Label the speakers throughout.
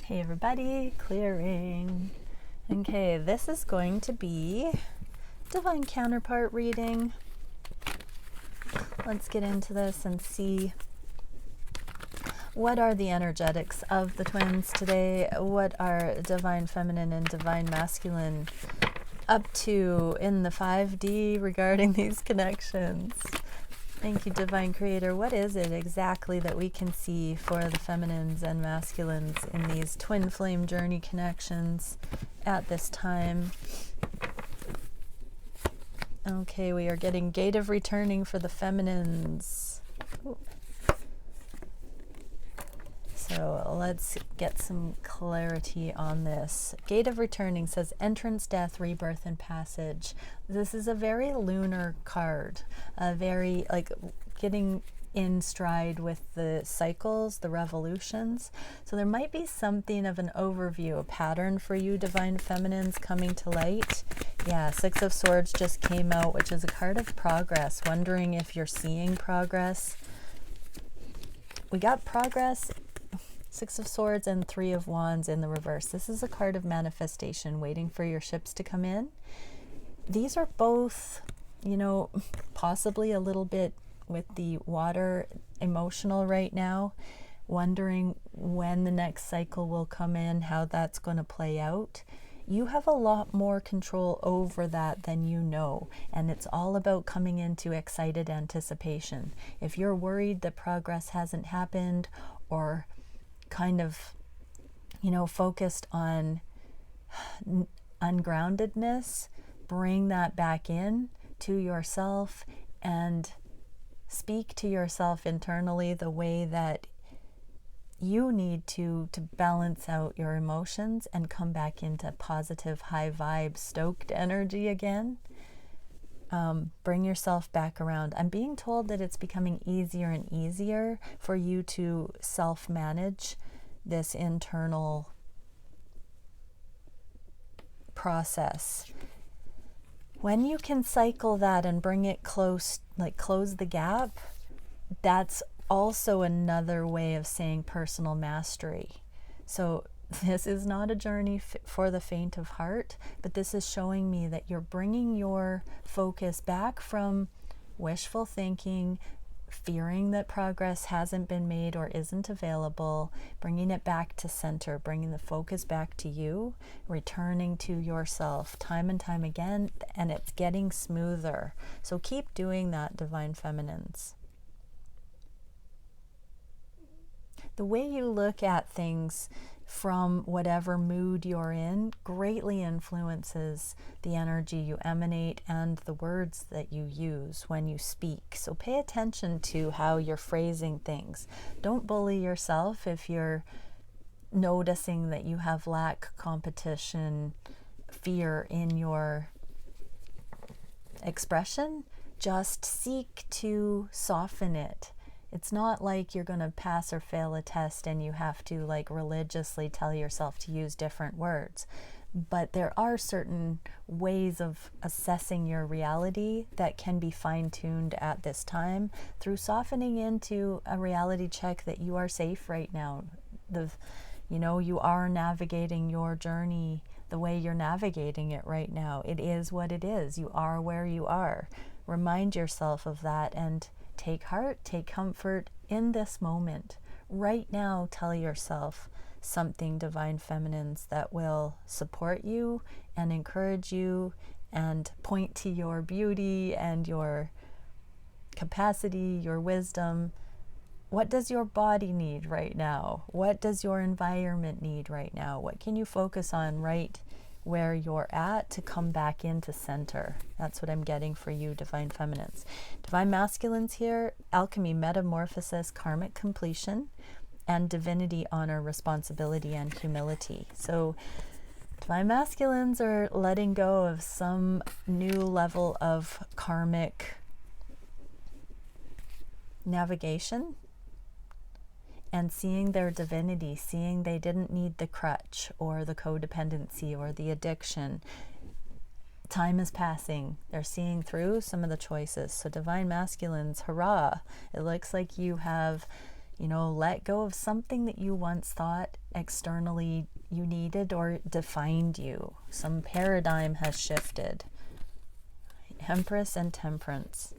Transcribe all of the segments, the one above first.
Speaker 1: Hey everybody, clearing. Okay, this is going to be Divine Counterpart reading. Let's get into this and see what are the energetics of the twins today. What are Divine Feminine and Divine Masculine up to in the 5D regarding these connections? Thank you, Divine Creator. What is it exactly that we can see for the feminines and masculines in these twin flame journey connections at this time? Okay, we are getting Gate of Returning for the feminines. Ooh. So let's get some clarity on this. Gate of Returning says entrance, death, rebirth, and passage. This is a very lunar card, a very like getting in stride with the cycles, the revolutions. So there might be something of an overview, a pattern for you, Divine Feminines, coming to light. Yeah, Six of Swords just came out, which is a card of progress. Wondering if you're seeing progress. We got progress. Six of Swords and Three of Wands in the reverse. This is a card of manifestation, waiting for your ships to come in. These are both, you know, possibly a little bit with the water emotional right now, wondering when the next cycle will come in, how that's going to play out. You have a lot more control over that than you know, and it's all about coming into excited anticipation. If you're worried that progress hasn't happened, or kind of, you know, focused on ungroundedness, bring that back in to yourself and speak to yourself internally the way that you need to balance out your emotions and come back into positive, high vibe, stoked energy again. Bring yourself back around. I'm being told that it's becoming easier and easier for you to self-manage this internal process. When you can cycle that and bring it close, like close the gap, that's also another way of saying personal mastery. So this is not a journey for the faint of heart, but this is showing me that you're bringing your focus back from wishful thinking, fearing that progress hasn't been made or isn't available, bringing it back to center, bringing the focus back to you, returning to yourself time and time again, and it's getting smoother. So keep doing that, Divine Feminines. The way you look at things from whatever mood you're in greatly influences the energy you emanate and the words that you use when you speak. So pay attention to how you're phrasing things. Don't bully yourself if you're noticing that you have lack, competition, fear in your expression. Just seek to soften it. It's not like you're going to pass or fail a test and you have to like religiously tell yourself to use different words. But there are certain ways of assessing your reality that can be fine-tuned at this time through softening into a reality check that you are safe right now. You are navigating your journey the way you're navigating it right now. It is what it is. You are where you are. Remind yourself of that and take heart, take comfort in this moment. Right now, tell yourself something, Divine Feminines, that will support you and encourage you and point to your beauty and your capacity, your wisdom. What does your body need right now? What does your environment need right now? What can you focus on right where you're at to come back into center? That's what I'm getting for you, Divine Feminines. Divine Masculines here: alchemy, metamorphosis, karmic completion, and divinity, honor, responsibility, and humility. So Divine Masculines are letting go of some new level of karmic navigation and seeing their divinity, seeing they didn't need the crutch or the codependency or the addiction. Time is passing. They're seeing through some of the choices. So Divine Masculines, hurrah. It looks like you have You know, let go of something that you once thought externally you needed or defined you. Some paradigm has shifted. Empress and Temperance.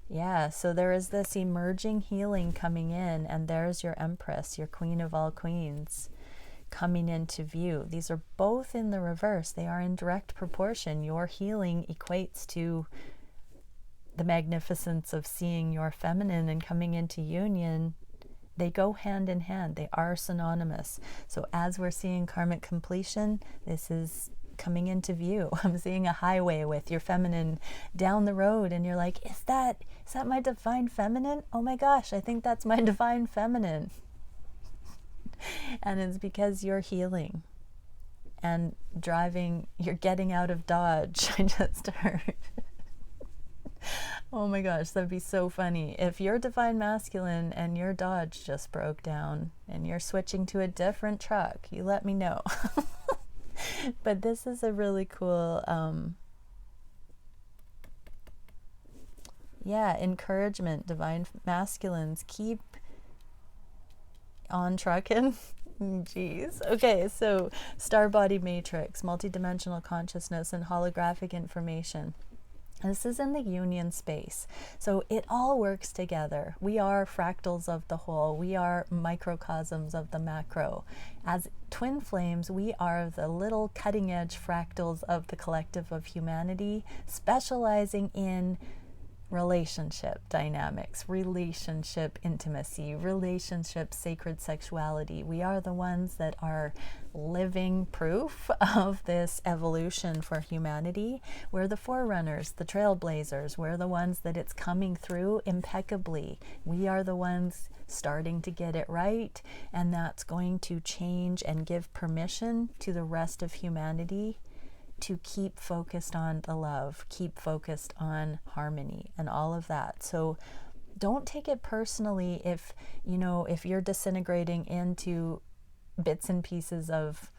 Speaker 1: Yeah, so there is this emerging healing coming in, and there's your Empress, your Queen of all Queens, coming into view. These are both in the reverse. They are in direct proportion. Your healing equates to the magnificence of seeing your feminine and coming into union. They go hand in hand. They are synonymous. So as we're seeing karmic completion, this is coming into view. I'm seeing a highway with your feminine down the road, and you're like, is that my divine feminine? Oh my gosh, I think that's my divine feminine. And it's because you're healing and driving, you're getting out of Dodge. I just heard. Oh my gosh, that'd be so funny. If you're divine masculine and your Dodge just broke down and you're switching to a different truck, you let me know. But this is a really cool, encouragement. Divine masculines, keep on trucking. Jeez. Okay, so star body matrix, multidimensional consciousness, and holographic information. This is in the union space. So it all works together. We are fractals of the whole. We are microcosms of the macro. As twin flames, we are the little cutting edge fractals of the collective of humanity, specializing in relationship dynamics, relationship intimacy, relationship sacred sexuality. We are the ones that are living proof of this evolution for humanity. We're the forerunners, the trailblazers. We're the ones that it's coming through impeccably. We are the ones starting to get it right, and that's going to change and give permission to the rest of humanity to keep focused on the love, keep focused on harmony and all of that. So don't take it personally if you're disintegrating into bits and pieces of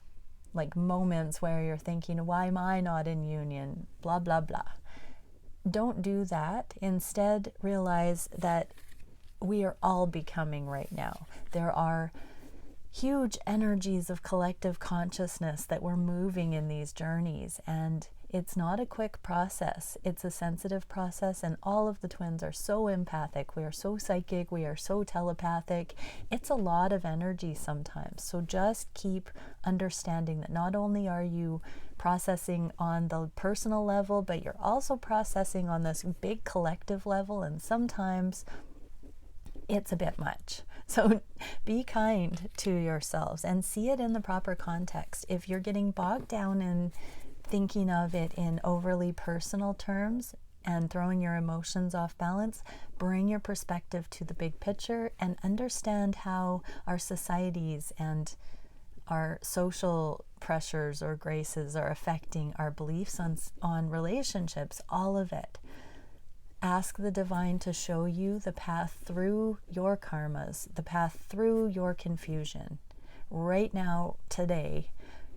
Speaker 1: like moments where you're thinking, why am I not in union? Blah, blah, blah. Don't do that. Instead, realize that we are all becoming right now. There are huge energies of collective consciousness that we're moving in these journeys, and it's not a quick process. It's a sensitive process, and all of the twins are so empathic. We are so psychic. We are so telepathic. It's a lot of energy sometimes. So just keep understanding that not only are you processing on the personal level, but you're also processing on this big collective level, and sometimes it's a bit much. So be kind to yourselves and see it in the proper context. If you're getting bogged down in thinking of it in overly personal terms and throwing your emotions off balance, bring your perspective to the big picture and understand how our societies and our social pressures or graces are affecting our beliefs on relationships, all of it. Ask the divine to show you the path through your karmas, the path through your confusion. Right now, today,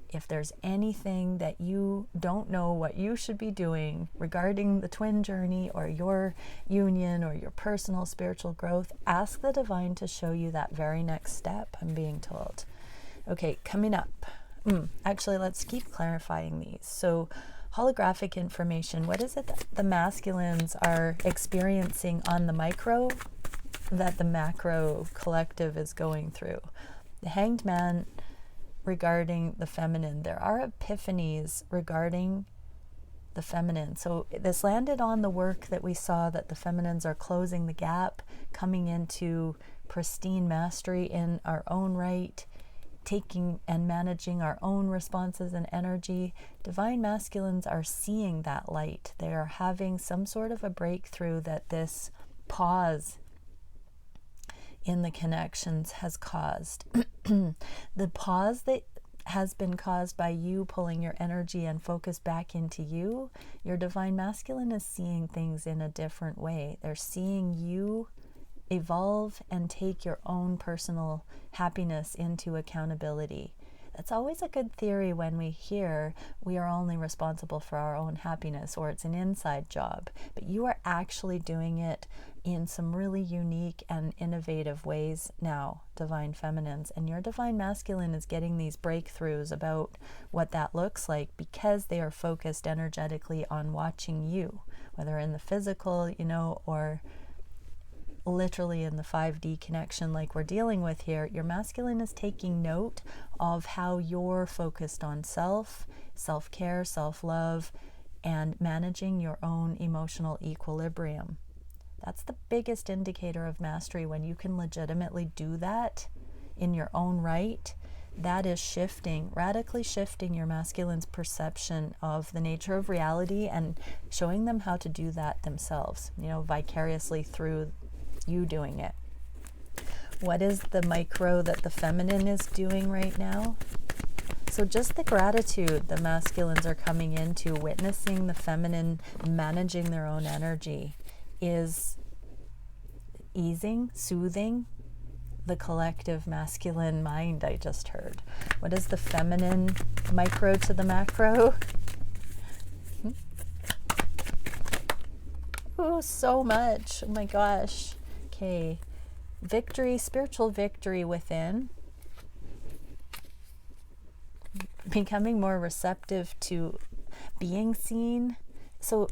Speaker 1: if there's anything that you don't know what you should be doing regarding the twin journey or your union or your personal spiritual growth, ask the divine to show you that very next step, I'm being told. Okay, coming up. Actually, let's keep clarifying these. So, holographic information, what is it that the masculines are experiencing on the micro that the macro collective is going through? The Hanged Man regarding the feminine. There are epiphanies regarding the feminine. So this landed on the work that we saw, that the feminines are closing the gap, coming into pristine mastery in our own right, taking and managing our own responses and energy. Divine masculines are seeing that light. They are having some sort of a breakthrough that this pause in the connections has caused. The pause that has been caused by you pulling your energy and focus back into you, your divine masculine is seeing things in a different way. They're seeing you evolve and take your own personal happiness into accountability. That's always a good theory when we hear we are only responsible for our own happiness, or it's an inside job. But you are actually doing it in some really unique and innovative ways now, Divine Feminines. And your Divine Masculine is getting these breakthroughs about what that looks like because they are focused energetically on watching you, whether in the physical, or literally in the 5D connection like we're dealing with here. Your masculine is taking note of how you're focused on self-care, self-love, and managing your own emotional equilibrium. That's the biggest indicator of mastery. When you can legitimately do that in your own right, that is radically shifting your masculine's perception of the nature of reality and showing them how to do that themselves, vicariously through you doing it. What is the micro that the feminine is doing right now? So just the gratitude the masculines are coming into, witnessing the feminine managing their own energy, is easing, soothing the collective masculine mind. I just heard. What is the feminine micro to the macro? Oh, so much. Oh my gosh. Okay. Victory, spiritual victory within. Becoming more receptive to being seen. So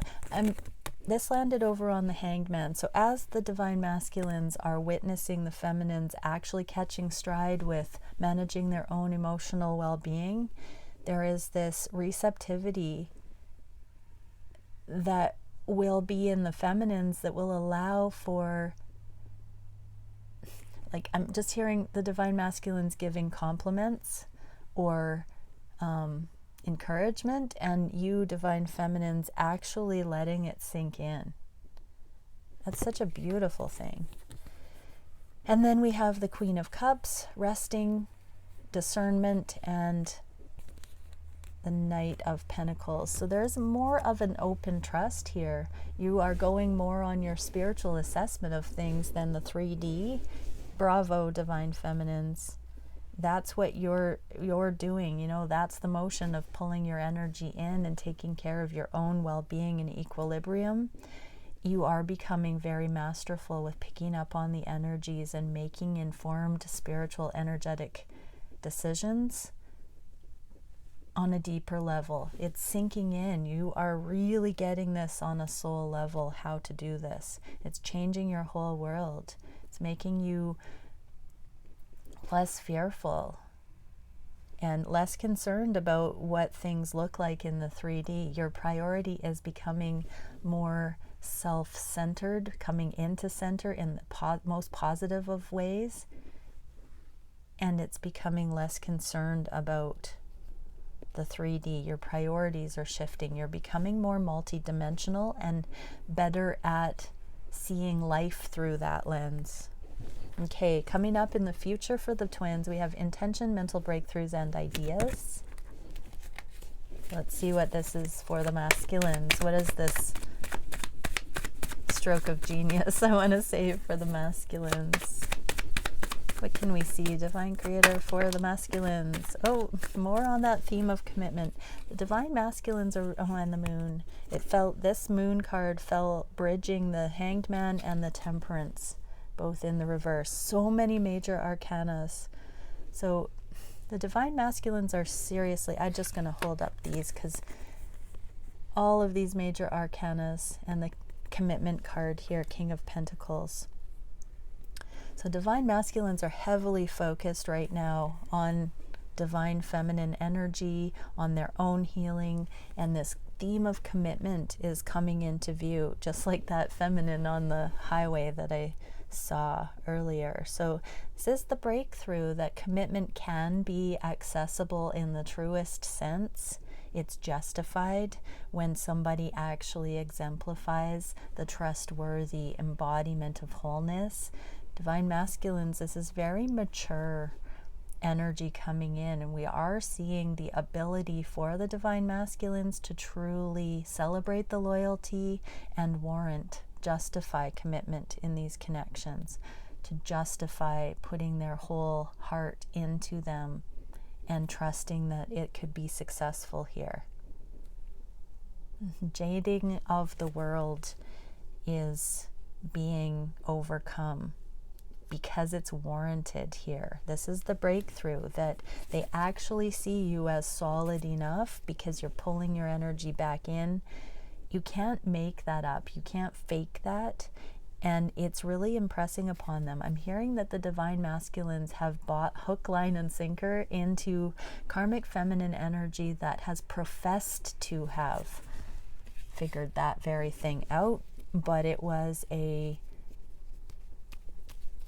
Speaker 1: this landed over on the Hanged Man. So as the Divine Masculines are witnessing the feminines actually catching stride with managing their own emotional well-being, there is this receptivity that will be in the feminines that will allow for, like, I'm just hearing the Divine Masculines giving compliments or encouragement, and you Divine Feminines actually letting it sink in. That's such a beautiful thing. And then we have the Queen of Cups, resting, discernment, and the Knight of Pentacles. So there's more of an open trust here. You are going more on your spiritual assessment of things than the 3D. Bravo, Divine Feminines. That's what you're doing. That's the motion of pulling your energy in and taking care of your own well-being and equilibrium. You are becoming very masterful with picking up on the energies and making informed spiritual energetic decisions on a deeper level. It's sinking in. You are really getting this on a soul level, how to do this. It's changing your whole world. It's making you less fearful and less concerned about what things look like in the 3D. Your priority is becoming more self-centered, coming into center in the most positive of ways, and it's becoming less concerned about the 3D. Your priorities are shifting. You're becoming more multidimensional and better at seeing life through that lens. Okay, coming up in the future for the twins, we have intention, mental breakthroughs, and ideas. Let's see what this is for the masculines. What is this stroke of genius I want to say for the masculines? What can we see, Divine Creator, for the masculines? Oh, more on that theme of commitment. The Divine Masculines are, and the Moon. This Moon card fell bridging the Hanged Man and the Temperance, both in the reverse. So many major arcanas. So the Divine Masculines are seriously, I'm just going to hold up these because all of these major arcanas and the commitment card here, King of Pentacles. So Divine Masculines are heavily focused right now on Divine Feminine energy, on their own healing, and this theme of commitment is coming into view, just like that feminine on the highway that I saw earlier. So this is the breakthrough that commitment can be accessible in the truest sense. It's justified when somebody actually exemplifies the trustworthy embodiment of wholeness. Divine Masculines, this is very mature energy coming in, and we are seeing the ability for the Divine Masculines to truly celebrate the loyalty and justify commitment in these connections, to justify putting their whole heart into them and trusting that it could be successful here. Jading of the world is being overcome because it's warranted here. This is the breakthrough, that they actually see you as solid enough because you're pulling your energy back in. You can't make that up. You can't fake that. And it's really impressing upon them. I'm hearing that the divine masculines have bought hook, line, and sinker into karmic feminine energy that has professed to have figured that very thing out, but it was a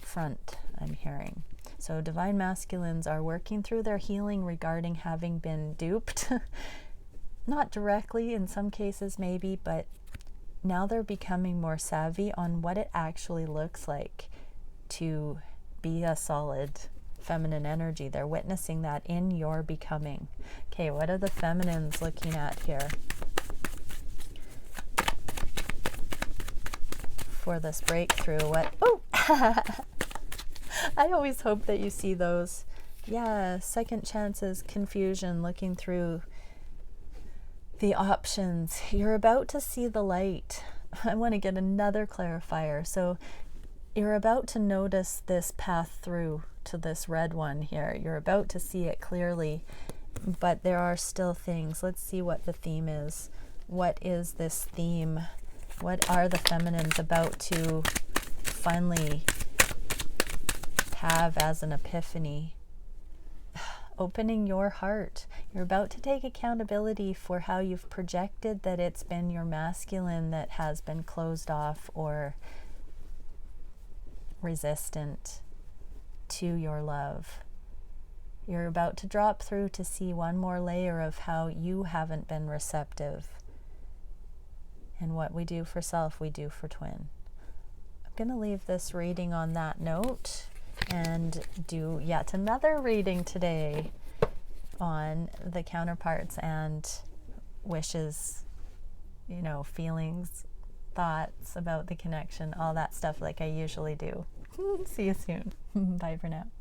Speaker 1: front, I'm hearing. So divine masculines are working through their healing regarding having been duped. Not directly, in some cases maybe, but now they're becoming more savvy on what it actually looks like to be a solid feminine energy. They're witnessing that in your becoming. Okay, what are the feminines looking at here for this breakthrough? What? Oh! I always hope that you see those. Yeah, second chances, confusion, looking through the options. You're about to see the light. I want to get another clarifier. So you're about to notice this path through to this red one here. You're about to see it clearly, but there are still things. Let's see what the theme is. What is this theme? What are the feminines about to finally have as an epiphany? Opening your heart. You're about to take accountability for how you've projected that it's been your masculine that has been closed off or resistant to your love. You're about to drop through to see one more layer of how you haven't been receptive. And what we do for self, we do for twin. I'm going to leave this reading on that note and do yet another reading today on the counterparts and wishes, you know, feelings, thoughts about the connection, all that stuff like I usually do. See you soon. Bye for now.